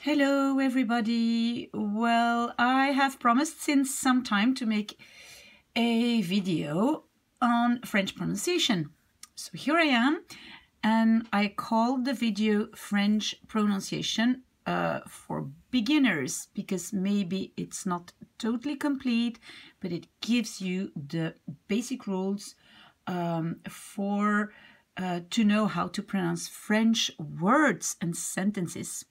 Hello everybody. Well, I have promised since some time to make a video on French pronunciation. So here I am, and I called the video French pronunciation for beginners because maybe it's not totally complete, but it gives you the basic rules to know how to pronounce French words and sentences.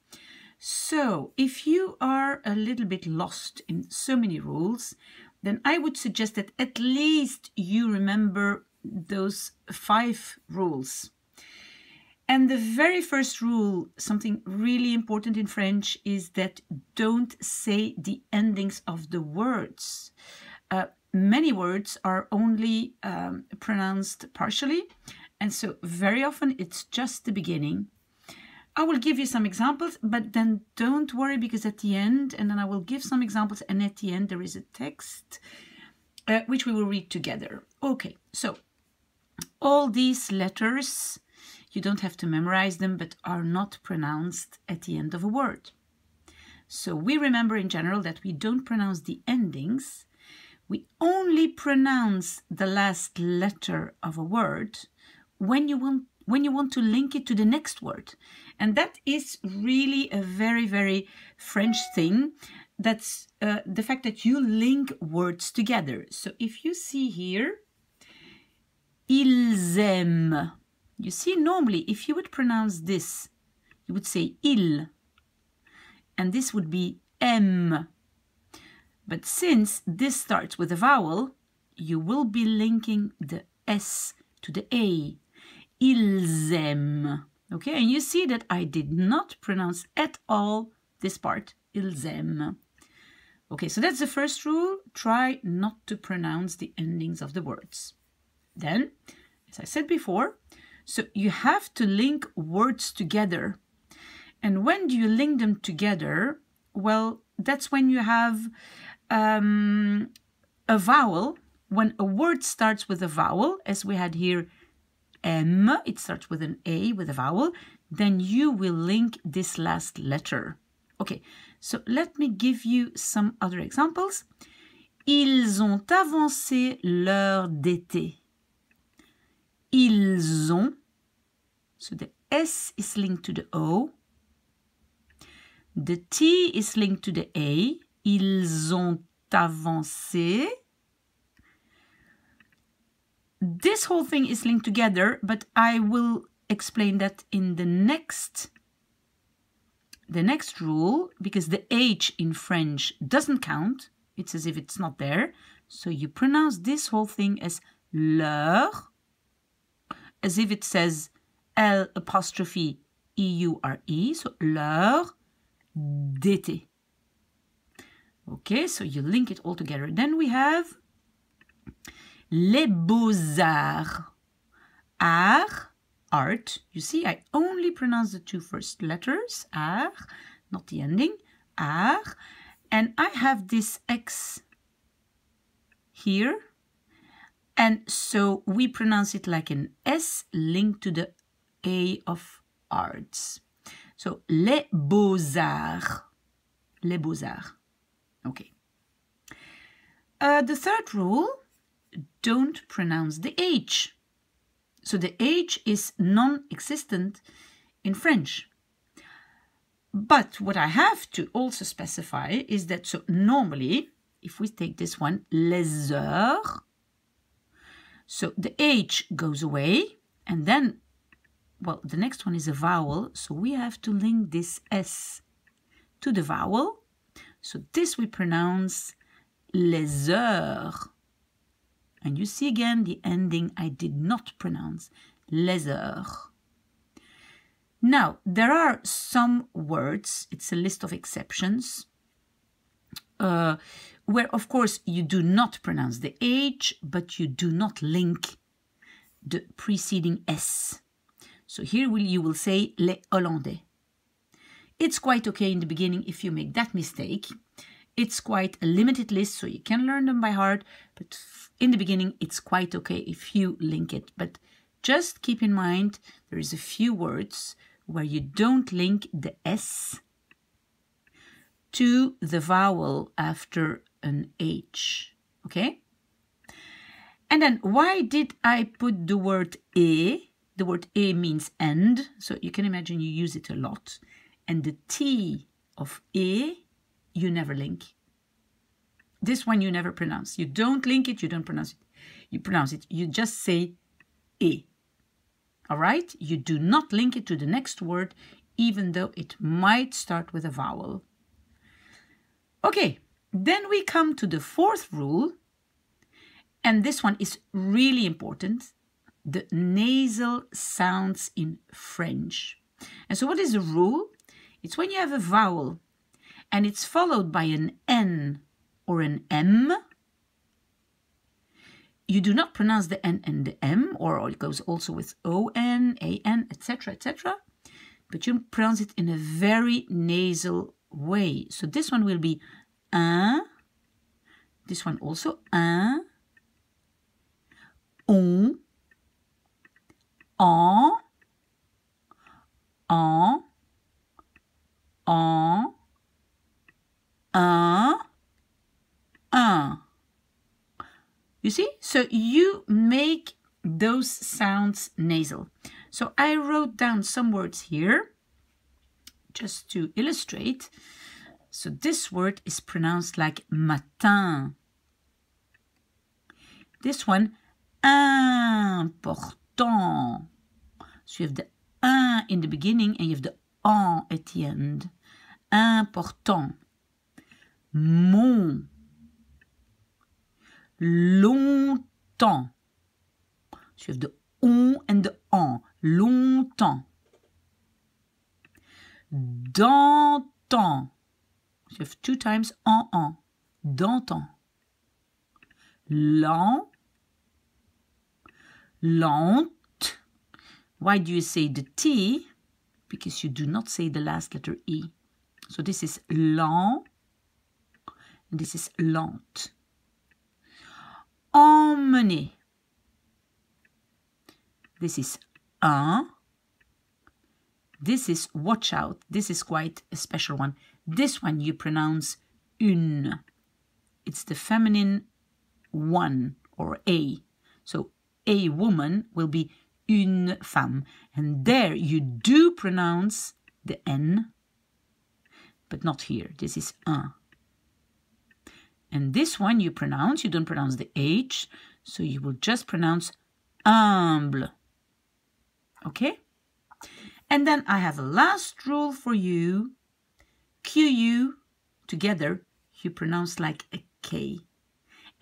So if you are a little bit lost in so many rules, then I would suggest that at least you remember those 5 rules. And the very first rule, something really important in French, is that don't say the endings of the words. Many words are only pronounced partially, and so very often it's just the beginning. I will give you some examples, but then don't worry because at the end, and then I will give some examples, and at the end there is a text which we will read together. Okay, so all these letters, you don't have to memorize them, but are not pronounced at the end of a word. So we remember in general that we don't pronounce the endings. We only pronounce the last letter of a word when you want to link it to the next word. And that is really a very, very French thing. That's the fact that you link words together. So if you see here, ils aiment. You see, normally, if you would pronounce this, you would say il. And this would be aime. But since this starts with a vowel, you will be linking the S to the A. Ils aiment. Okay, and you see that I did not pronounce at all this part, ils aiment. Okay, so that's the first rule. Try not to pronounce the endings of the words. Then, as I said before, so you have to link words together. And when do you link them together? Well, that's when you have a vowel. When a word starts with a vowel, as we had here, M, it starts with an A, with a vowel, then you will link this last letter. Okay, so let me give you some other examples. Ils ont avancé l'heure d'été. Ils ont, so the S is linked to the O. The T is linked to the A. Ils ont avancé. This whole thing is linked together, but I will explain that in the next rule, because the H in French doesn't count. It's as if it's not there. So you pronounce this whole thing as l'heure, as if it says L'', E-U-R-E, so l'heure d'été. Okay, so you link it all together. Then we have les beaux-arts. Art, art. You see, I only pronounce the 2 first letters, art, not the ending, art. And I have this X here. And so we pronounce it like an S linked to the A of arts. So, les beaux-arts. Les beaux-arts. Okay. The third rule, don't pronounce the H. So the H is non-existent in French. But what I have to also specify is that, so normally, if we take this one, les heures, so the H goes away, and then, well, the next one is a vowel, so we have to link this S to the vowel. So this we pronounce les heures. And you see again the ending I did not pronounce, les heures. Now, there are some words, it's a list of exceptions, where of course you do not pronounce the H, but you do not link the preceding S. So here you will say les Hollandais. It's quite okay in the beginning if you make that mistake. It's quite a limited list, so you can learn them by heart, but in the beginning it's quite okay if you link it. But just keep in mind there is a few words where you don't link the S to the vowel after an H, okay? And then why did I put the word E? The word E means end, so you can imagine you use it a lot. And the T of E, you never link. This one you never pronounce. You don't link it, you don't pronounce it. You pronounce it, you just say E. All right? You do not link it to the next word, even though it might start with a vowel. Okay, then we come to the fourth rule, and this one is really important, the nasal sounds in French. And so what is the rule? It's when you have a vowel and it's followed by an N or an M, you do not pronounce the N and the M, or it goes also with O-N, A-N, etc., etc., but you pronounce it in a very nasal way. So this one will be un, this one also un, on, en, un. You see? So you make those sounds nasal. So I wrote down some words here just to illustrate. So this word is pronounced like matin. This one, important. So you have the un in the beginning and you have the en at the end. Important. Mon. Longtemps. So you have the on and the en. Longtemps. D'antan. So you have two times en. D'antan. Lent. Lente. Why do you say the T? Because you do not say the last letter E. So this is lent. And this is lente. Emmener. This is un. This is watch out. This is quite a special one. This one you pronounce une. It's the feminine one or a. So a woman will be une femme. And there you do pronounce the N, but not here. This is un. And this one you pronounce, you don't pronounce the H, so you will just pronounce humble. Okay? And then I have a last rule for you. QU, together, you pronounce like a K.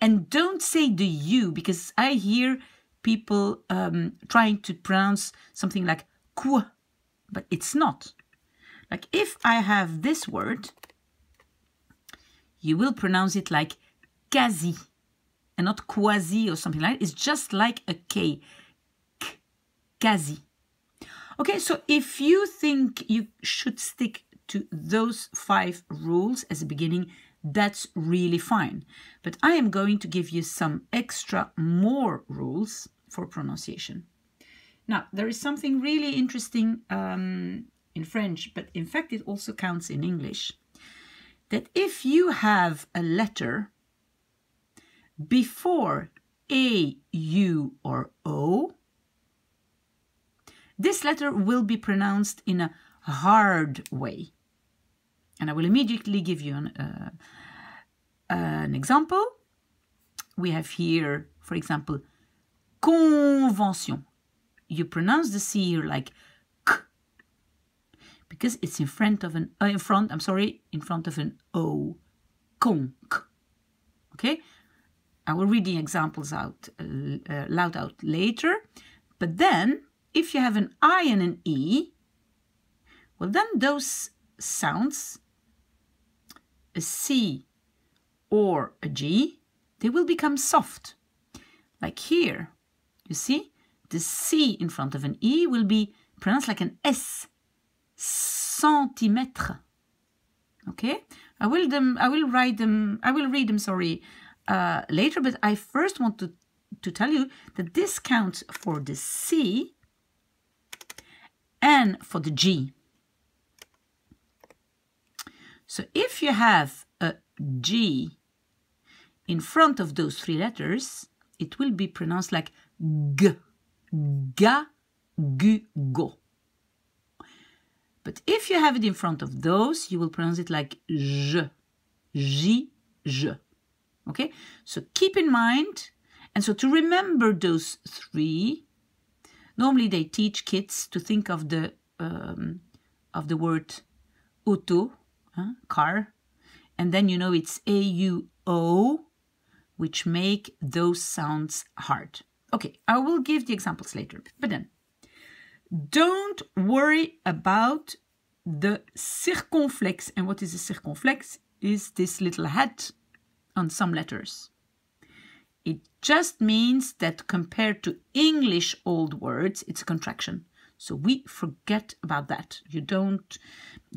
And don't say the U, because I hear people trying to pronounce something like qu, but it's not. Like if I have this word, you will pronounce it like quasi and not quasi or something like that. It's just like a K. K, quasi. Okay, so if you think you should stick to those 5 rules as a beginning, that's really fine. But I am going to give you some extra more rules for pronunciation. Now, there is something really interesting in French, but in fact it also counts in English. That if you have a letter before A, U, or O, this letter will be pronounced in a hard way. And I will immediately give you an example. We have here, for example, convention. You pronounce the C here like K, because it's in front of an in front of an O. Conk. Okay, I will read the examples out loud out later. But then, if you have an I and an E, well, then those sounds, a C or a G, they will become soft. Like here, you see, the C in front of an E will be pronounced like an S. Centimètre. Okay, I will read them later, but I first want to tell you that this counts for the C and for the G. So if you have a G in front of those three letters, it will be pronounced like G. Ga, gu, go. But if you have it in front of those, you will pronounce it like je. J, je. Okay? So keep in mind, and so to remember those three, normally they teach kids to think of the word auto, car, and then you know it's A-U-O, which make those sounds hard. Okay, I will give the examples later, but then don't worry about the circumflex. And what is a circumflex? Is this little hat on some letters. It just means that compared to English old words, it's a contraction. So we forget about that. You don't,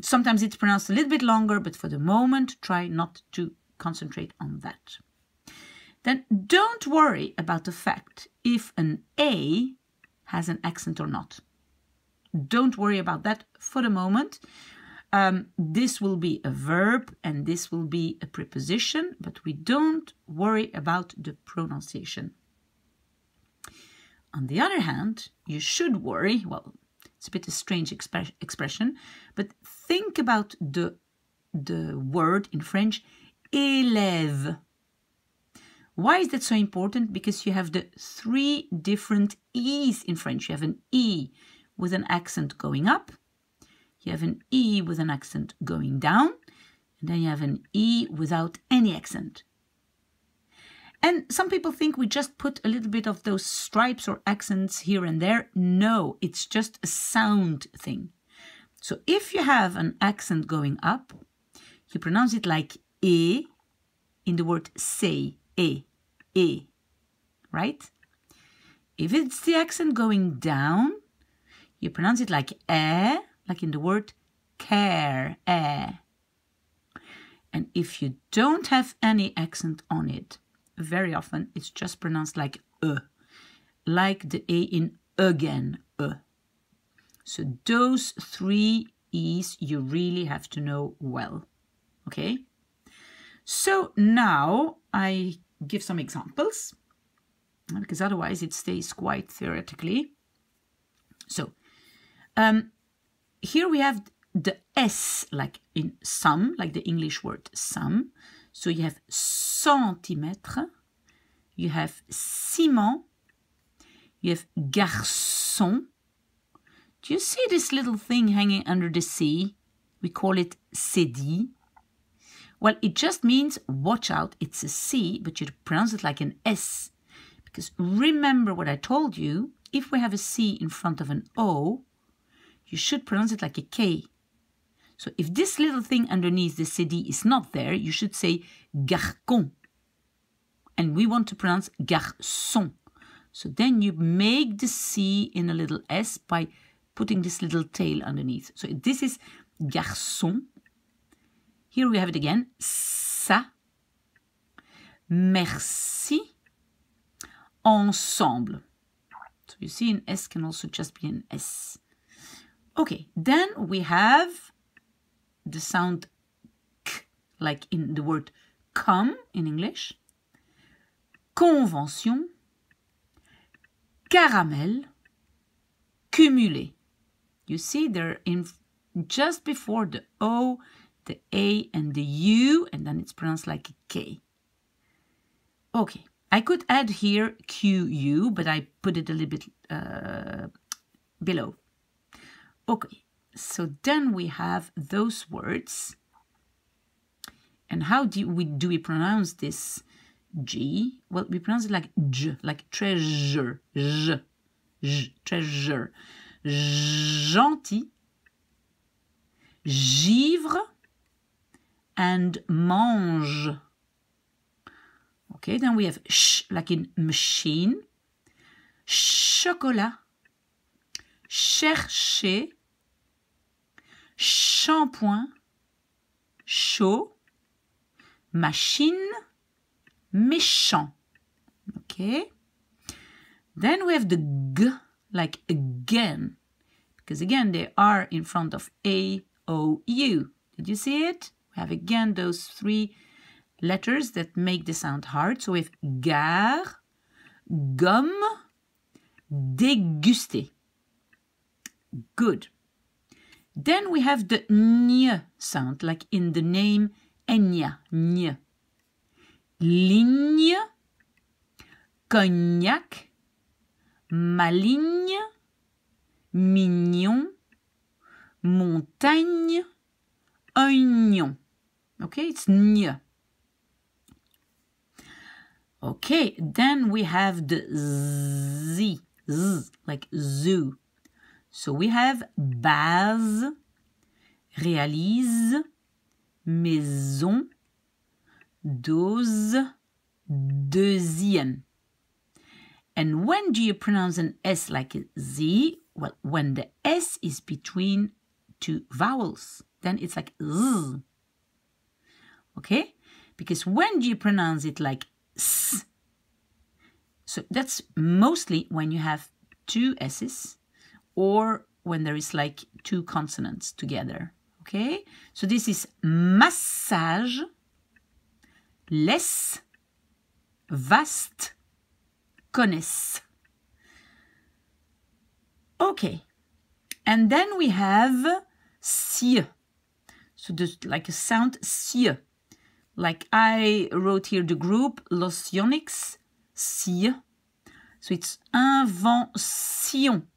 sometimes it's pronounced a little bit longer, but for the moment, try not to concentrate on that. Then don't worry about the fact if an A has an accent or not. Don't worry about that for the moment. This will be a verb and this will be a preposition, but we don't worry about the pronunciation. On the other hand, you should worry, well, it's a bit a strange expression, but think about the word in French, élève. Why is that so important? Because you have the three different E's in French. You have an E with an accent going up, you have an E with an accent going down, and then you have an E without any accent. And some people think we just put a little bit of those stripes or accents here and there. No, it's just a sound thing. So if you have an accent going up, you pronounce it like E in the word say, E, right? If it's the accent going down, you pronounce it like like in the word care, And if you don't have any accent on it, very often it's just pronounced like like the A in again, So those three E's you really have to know well, okay? So now I give some examples, because otherwise it stays quite theoretically. So here we have the S, like in some, like the English word some. So you have centimètre, you have ciment, you have garçon. Do you see this little thing hanging under the C? We call it cédille. Well, it just means watch out, it's a C, but you pronounce it like an S. Because remember what I told you, if we have a C in front of an O, you should pronounce it like a K. So if this little thing underneath the cédille is not there, you should say garçon. And we want to pronounce garçon. So then you make the C in a little S by putting this little tail underneath. So this is garçon. Here we have it again, ça, merci, ensemble. So you see an S can also just be an S. Okay, then we have the sound K, like in the word come in English, convention, caramel, cumulé. You see they're in just before the O, the A and the U, and then it's pronounced like a K. Okay, I could add here QU, but I put it a little bit below. Okay, so then we have those words. And how do we pronounce this G? Well, we pronounce it like J, like treasure, J, treasure, gentil, givre, and mange. Okay, then we have sh, like in machine, chocolat, chercher, shampoing, chaud, machine, méchant. Okay, then we have the G, like again, because again they are in front of A, O, U. Did you see it? We have again those three letters that make the sound hard. So we have gare, gomme, déguster. Good. Then we have the ñ sound, like in the name Enya, ñ. Ligne, cognac, maligne, mignon, montagne, oignon. Okay, it's ñ. Okay, then we have the z, like zoo. So we have base, réalise, maison, dose, deuxième. And when do you pronounce an S like a Z? Well, when the S is between two vowels, then it's like Z. Okay? Because when do you pronounce it like S? So that's mostly when you have two S's or when there is like two consonants together. Okay? So this is massage, laisse, vaste, connaisse. Okay. And then we have sie. So there's like a sound sie. Like I wrote here the group Los Yonix, sie. So it's invention.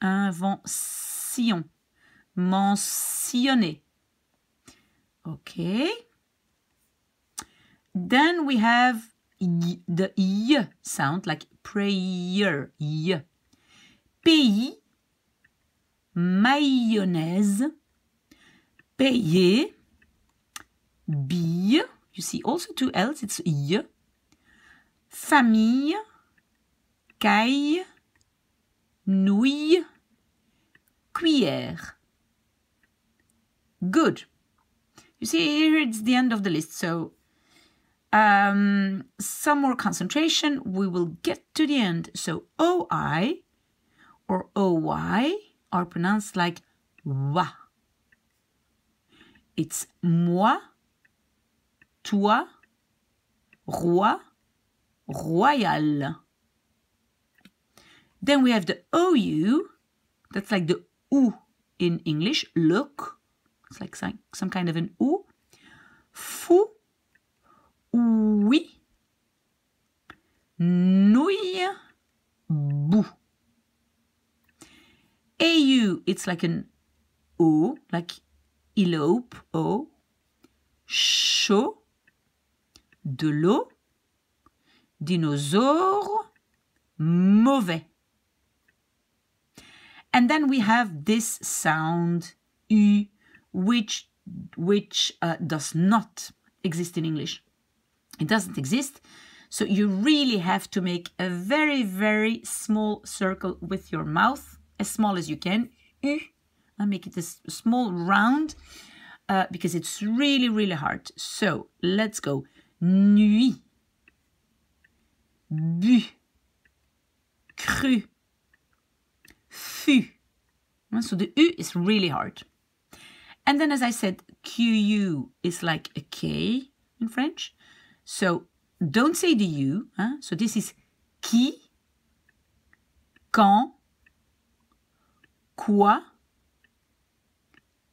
Invention. Mentionner. Okay. Then we have the y sound, like prayer, y. Pays, mayonnaise, payer, bille, you see also two L's, it's y. Famille, caille, nouille, cuillère. Good. You see here it's the end of the list, so some more concentration, we will get to the end. So OI or OY are pronounced like wa. It's moi, toi, roi, royal. Then we have the OU, that's like the OU in English, look. It's like some kind of an OU. Fou, oui, nouille, bou. AU, it's like an O, like elope, O. Chaud, de l'eau, dinosaure, mauvais. And then we have this sound U, which does not exist in English. It doesn't exist. So you really have to make a very, very small circle with your mouth, as small as you can. U, and make it a small round, because it's really, really hard. So let's go. Nuit, bu, cru, fut. So the U is really hard. And then, as I said, QU is like a K in French. So don't say the U. Huh? So this is qui, quand, quoi,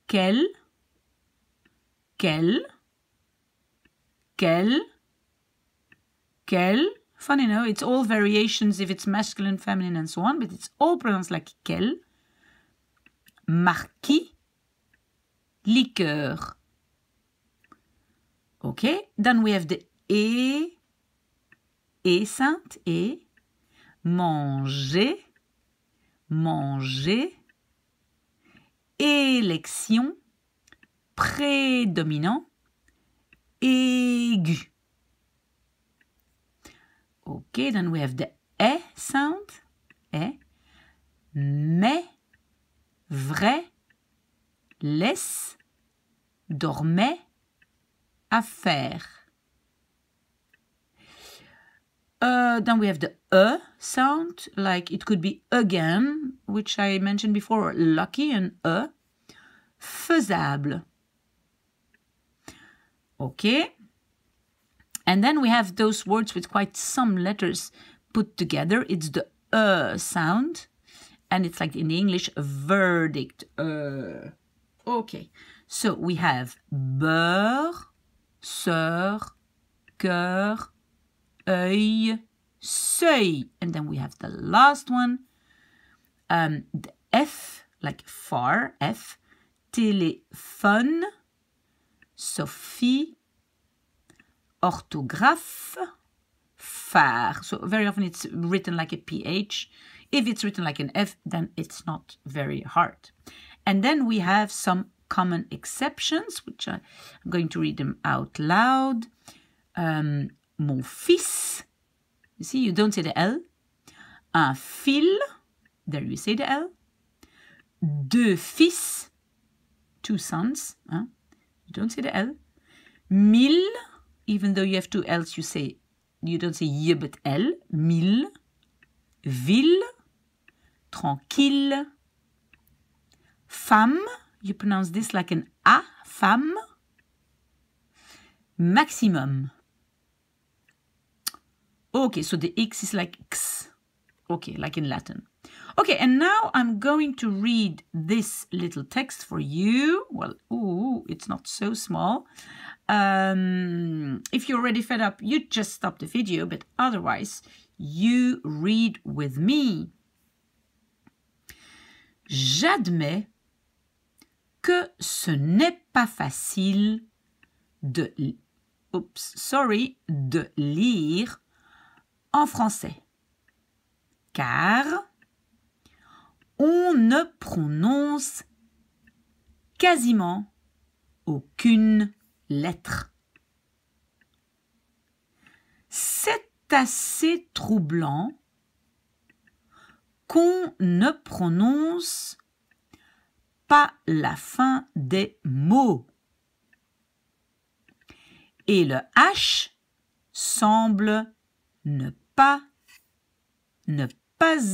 quel, quel, quel, quel. Funny, no? It's all variations if it's masculine, feminine, and so on, but it's all pronounced like quel. Marquis, liqueur. Okay, then we have the E sound, E. Manger, manger. Élection, prédominant, aigu. Okay, then we have the E sound, E. Mais, vrai, laisse, dormait, affaire. Then we have the sound, like it could be again, which I mentioned before, lucky, and faisable. Okay? And then we have those words with quite some letters put together. It's the sound. And it's like in English, verdict. Okay. So we have beurre, sœur, cœur, œil, seuil. And then we have the last one. The F, like far, F. Téléphone, Sophie, orthographe, phare. So very often it's written like a PH. If it's written like an F, then it's not very hard. And then we have some common exceptions, which I'm going to read them out loud. Mon fils. You see, you don't say the L. Un fil. There you say the L. Deux fils. Two sons. Huh? You don't say the L. Mille. Even though you have two L's, you don't say Y but L. Mille. Ville. Tranquille. Femme. You pronounce this like an A. Femme. Maximum. Okay, so the X is like X. Okay, like in Latin. Okay, and now I'm going to read this little text for you. Well, ooh, it's not so small. If you're already fed up, you just stop the video, but otherwise, you read with me. J'admets que ce n'est pas facile de lire en français, car on ne prononce quasiment aucune lettre. C'est assez troublant qu'on ne prononce pas la fin des mots. Et le H semble ne pas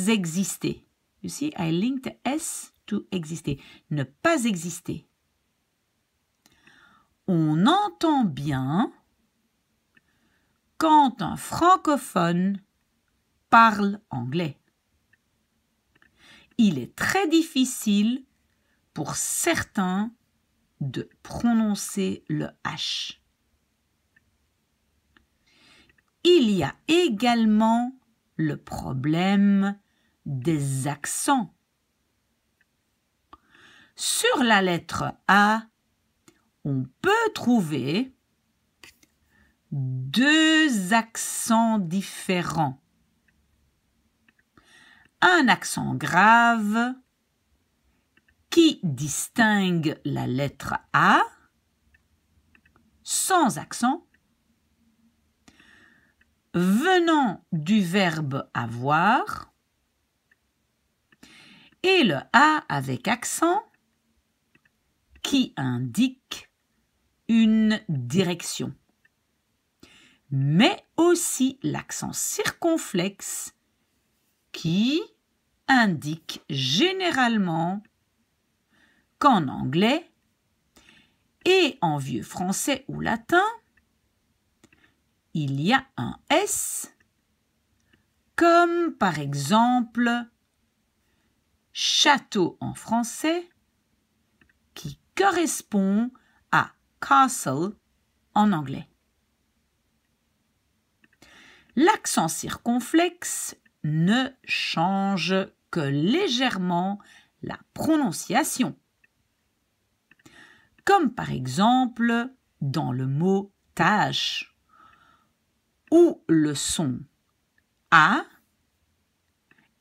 exister. You see, I linked the S to exister. Ne pas exister. On entend bien quand un francophone parle anglais. Il est très difficile pour certains de prononcer le H. Il y a également le problème des accents. Sur la lettre A, on peut trouver deux accents différents. Un accent grave qui distingue la lettre A sans accent, venant du verbe avoir, et le A avec accent qui indique une direction, mais aussi l'accent circonflexe qui indique généralement qu'en anglais et en vieux français ou latin, il y a un S, comme par exemple château en français, qui correspond à castle en anglais. L'accent circonflexe ne change que légèrement la prononciation, comme par exemple dans le mot tâche, où le son A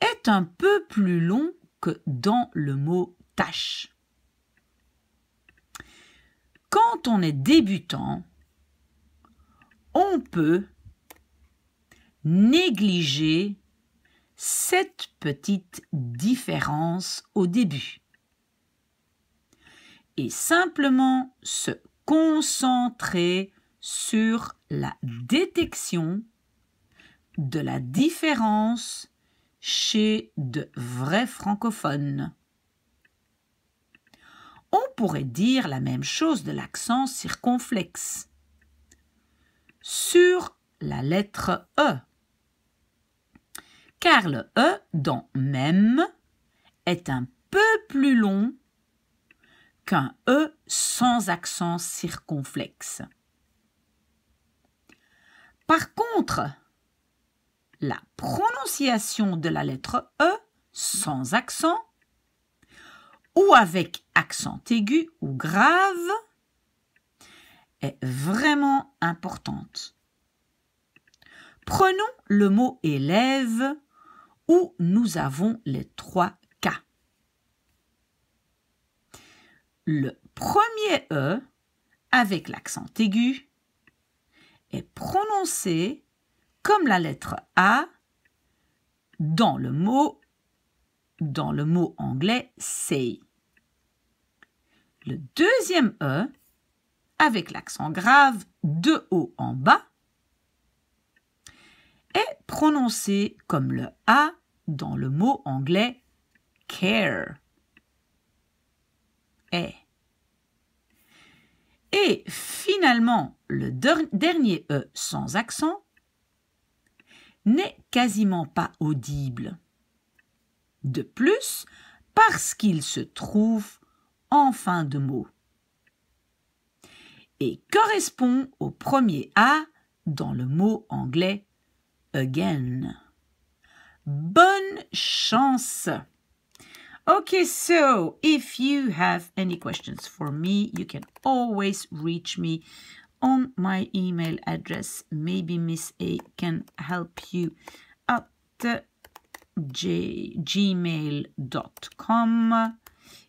est un peu plus long que dans le mot tâche. Quand on est débutant, on peut négliger cette petite différence au début et simplement se concentrer sur la détection de la différence chez de vrais francophones. On pourrait dire la même chose de l'accent circonflexe. sur la lettre E. Car le E dans même est un peu plus long qu'un E sans accent circonflexe. Par contre, la prononciation de la lettre E sans accent ou avec accent aigu ou grave est vraiment importante. Prenons le mot élève où nous avons les 3 cas. Le premier E avec l'accent aigu est prononcé comme la lettre A dans le mot anglais say. Le deuxième E avec l'accent grave de haut en bas est prononcé comme le A dans le mot anglais care. Et finalement, le dernier E sans accent n'est quasiment pas audible. De plus, parce qu'il se trouve en fin de mot et correspond au premier A dans le mot anglais again. Bonne chance! Okay, so if you have any questions for me, you can always reach me on my email address. Maybe Miss A can help you at gmail.com.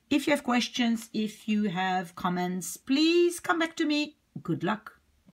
If you have questions, if you have comments, please come back to me. Good luck.